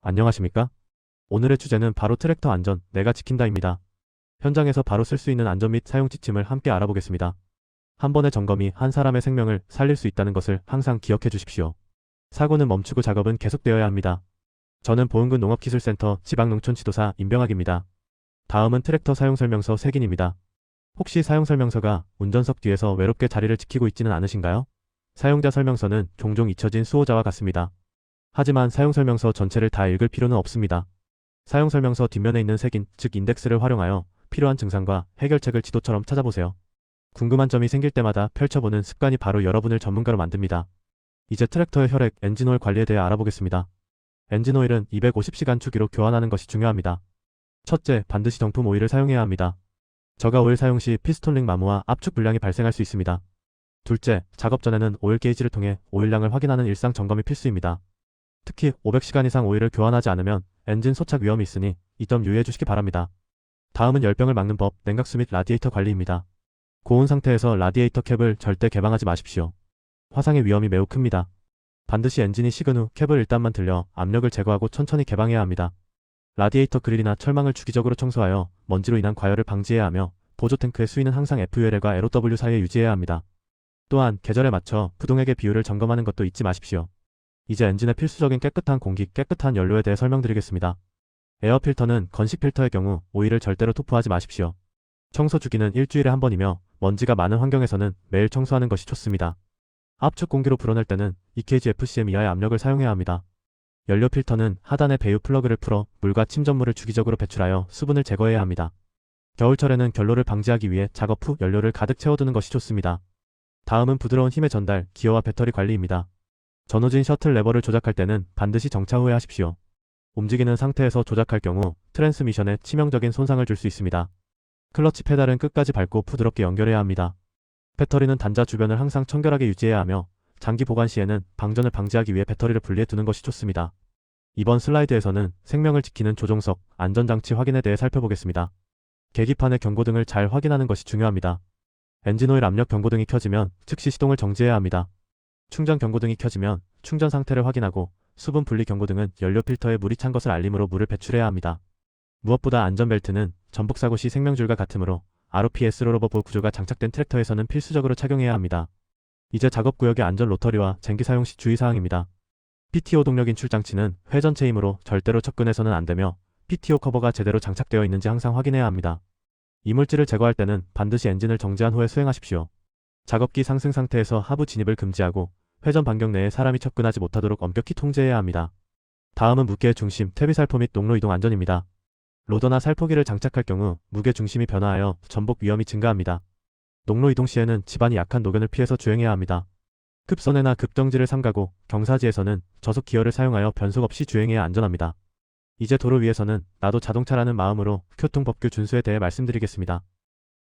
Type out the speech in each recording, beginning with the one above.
안녕하십니까? 오늘의 주제는 바로 트랙터 안전, 내가 지킨다입니다. 현장에서 바로 쓸 수 있는 안전 및 사용 지침을 함께 알아보겠습니다. 한 번의 점검이 한 사람의 생명을 살릴 수 있다는 것을 항상 기억해 주십시오. 사고는 멈추고 작업은 계속되어야 합니다. 저는 보은군 농업기술센터 지방농촌지도사 임병학입니다. 다음은 트랙터 사용설명서 색인입니다. 혹시 사용설명서가 운전석 뒤에서 외롭게 자리를 지키고 있지는 않으신가요? 사용자 설명서는 종종 잊혀진 수호자와 같습니다. 하지만 사용설명서 전체를 다 읽을 필요는 없습니다. 사용설명서 뒷면에 있는 색인, 즉 인덱스를 활용하여 필요한 증상과 해결책을 지도처럼 찾아보세요. 궁금한 점이 생길 때마다 펼쳐보는 습관이 바로 여러분을 전문가로 만듭니다. 이제 트랙터의 혈액, 엔진오일 관리에 대해 알아보겠습니다. 엔진오일은 250시간 주기로 교환하는 것이 중요합니다. 첫째, 반드시 정품 오일을 사용해야 합니다. 저가 오일 사용 시 피스톤링 마모와 압축 불량이 발생할 수 있습니다. 둘째, 작업 전에는 오일 게이지를 통해 오일량을 확인하는 일상 점검이 필수입니다. 특히 500시간 이상 오일을 교환하지 않으면 엔진 소착 위험이 있으니 이 점 유의해 주시기 바랍니다. 다음은 열병을 막는 법, 냉각수 및 라디에이터 관리입니다. 고온 상태에서 라디에이터 캡을 절대 개방하지 마십시오. 화상의 위험이 매우 큽니다. 반드시 엔진이 식은 후 캡을 일단만 들려 압력을 제거하고 천천히 개방해야 합니다. 라디에이터 그릴이나 철망을 주기적으로 청소하여 먼지로 인한 과열을 방지해야 하며 보조 탱크의 수위는 항상 FUL과 LOW 사이에 유지해야 합니다. 또한 계절에 맞춰 부동액의 비율을 점검하는 것도 잊지 마십시오. 이제 엔진의 필수적인 깨끗한 공기, 깨끗한 연료에 대해 설명드리겠습니다. 에어 필터는 건식 필터의 경우 오일을 절대로 투포하지 마십시오. 청소 주기는 일주일에 한 번이며 먼지가 많은 환경에서는 매일 청소하는 것이 좋습니다. 압축 공기로 불어낼 때는 EKG FCM 이하의 압력을 사용해야 합니다. 연료 필터는 하단의 배유 플러그를 풀어 물과 침전물을 주기적으로 배출하여 수분을 제거해야 합니다. 겨울철에는 결로를 방지하기 위해 작업 후 연료를 가득 채워두는 것이 좋습니다. 다음은 부드러운 힘의 전달, 기어와 배터리 관리입니다. 전후진 셔틀 레버를 조작할 때는 반드시 정차 후에 하십시오. 움직이는 상태에서 조작할 경우 트랜스미션에 치명적인 손상을 줄 수 있습니다. 클러치 페달은 끝까지 밟고 부드럽게 연결해야 합니다. 배터리는 단자 주변을 항상 청결하게 유지해야 하며 장기 보관 시에는 방전을 방지하기 위해 배터리를 분리해 두는 것이 좋습니다. 이번 슬라이드에서는 생명을 지키는 조종석, 안전장치 확인에 대해 살펴보겠습니다. 계기판의 경고등을 잘 확인하는 것이 중요합니다. 엔진오일 압력 경고등이 켜지면 즉시 시동을 정지해야 합니다. 충전 경고등이 켜지면 충전 상태를 확인하고 수분 분리 경고등은 연료 필터에 물이 찬 것을 알림으로 물을 배출해야 합니다. 무엇보다 안전벨트는 전복사고 시 생명줄과 같으므로 ROPS 롤오버 보 구조가 장착된 트랙터에서는 필수적으로 착용해야 합니다. 이제 작업구역의 안전 로터리와 쟁기 사용 시 주의사항입니다. PTO 동력 인출 장치는 회전체 힘으로 절대로 접근해서는 안되며 PTO 커버가 제대로 장착되어 있는지 항상 확인해야 합니다. 이물질을 제거할 때는 반드시 엔진을 정지한 후에 수행하십시오. 작업기 상승 상태에서 하부 진입을 금지하고 회전 반경 내에 사람이 접근하지 못하도록 엄격히 통제해야 합니다. 다음은 무게의 중심, 퇴비 살포 및 농로 이동 안전입니다. 로더나 살포기를 장착할 경우 무게 중심이 변화하여 전복 위험이 증가합니다. 농로 이동 시에는 집안이 약한 노견을 피해서 주행해야 합니다. 급선회나 급정지를 삼가고 경사지에서는 저속 기어를 사용하여 변속 없이 주행해야 안전합니다. 이제 도로 위에서는 나도 자동차라는 마음으로 교통법규 준수에 대해 말씀드리겠습니다.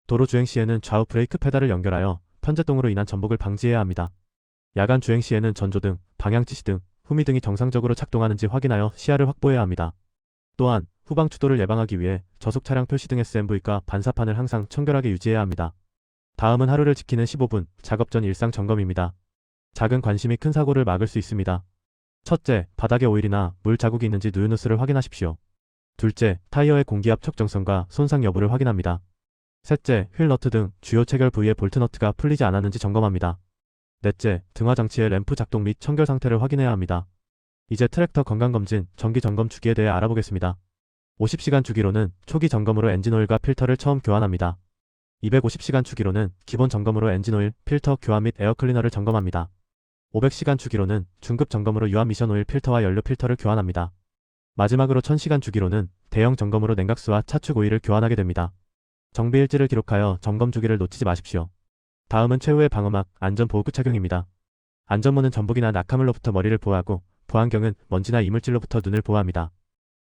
도로 주행 시에는 좌우 브레이크 페달을 연결하여 편제동으로 인한 전복을 방지해야 합니다. 야간 주행 시에는 전조등, 방향지시 등, 후미등이 정상적으로 작동하는지 확인하여 시야를 확보해야 합니다. 또한 후방 추돌을 예방하기 위해 저속 차량 표시등 SMV과 반사판을 항상 청결하게 유지해야 합니다. 다음은 하루를 지키는 15분 작업 전 일상 점검입니다. 작은 관심이 큰 사고를 막을 수 있습니다. 첫째, 바닥에 오일이나 물 자국이 있는지 누유누스를 확인하십시오. 둘째, 타이어의 공기압 적정성과 손상 여부를 확인합니다. 셋째, 휠 너트 등 주요 체결 부위의 볼트 너트가 풀리지 않았는지 점검합니다. 넷째, 등화 장치의 램프 작동 및 청결 상태를 확인해야 합니다. 이제 트랙터 건강검진, 정기 점검 주기에 대해 알아보겠습니다. 50시간 주기로는 초기 점검으로 엔진오일과 필터를 처음 교환합니다. 250시간 주기로는 기본 점검으로 엔진오일, 필터 교환 및 에어클리너를 점검합니다. 500시간 주기로는 중급 점검으로 유압 미션 오일 필터와 연료 필터를 교환합니다. 마지막으로 1000시간 주기로는 대형 점검으로 냉각수와 차축 오일을 교환하게 됩니다. 정비 일지를 기록하여 점검 주기를 놓치지 마십시오. 다음은 최후의 방어막, 안전보호구 착용입니다. 안전모는 전복이나 낙하물로부터 머리를 보호하고 보안경은 먼지나 이물질로부터 눈을 보호합니다.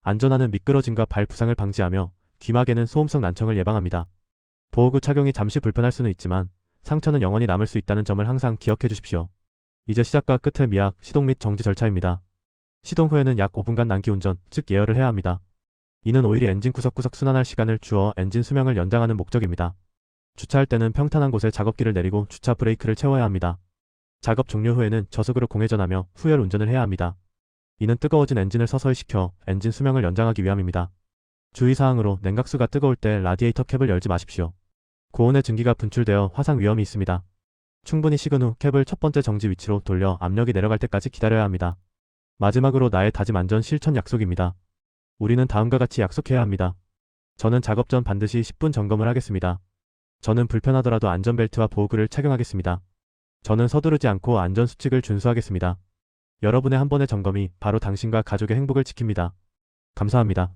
안전화는 미끄러짐과 발 부상을 방지하며 귀마개는 소음성 난청을 예방합니다. 보호구 착용이 잠시 불편할 수는 있지만 상처는 영원히 남을 수 있다는 점을 항상 기억해 주십시오. 이제 시작과 끝의 미약, 시동 및 정지 절차입니다. 시동 후에는 약 5분간 난기 운전, 즉 예열을 해야 합니다. 이는 오일이 엔진 구석구석 순환할 시간을 주어 엔진 수명을 연장하는 목적입니다. 주차할 때는 평탄한 곳에 작업기를 내리고 주차 브레이크를 채워야 합니다. 작업 종료 후에는 저속으로 공회전하며 후열 운전을 해야 합니다. 이는 뜨거워진 엔진을 서서히 식혀 엔진 수명을 연장하기 위함입니다. 주의사항으로 냉각수가 뜨거울 때 라디에이터 캡을 열지 마십시오. 고온의 증기가 분출되어 화상 위험이 있습니다. 충분히 식은 후 캡을 첫 번째 정지 위치로 돌려 압력이 내려갈 때까지 기다려야 합니다. 마지막으로 나의 다짐 안전 실천 약속입니다. 우리는 다음과 같이 약속해야 합니다. 저는 작업 전 반드시 10분 점검을 하겠습니다. 저는 불편하더라도 안전벨트와 보호구를 착용하겠습니다. 저는 서두르지 않고 안전수칙을 준수하겠습니다. 여러분의 한 번의 점검이 바로 당신과 가족의 행복을 지킵니다. 감사합니다.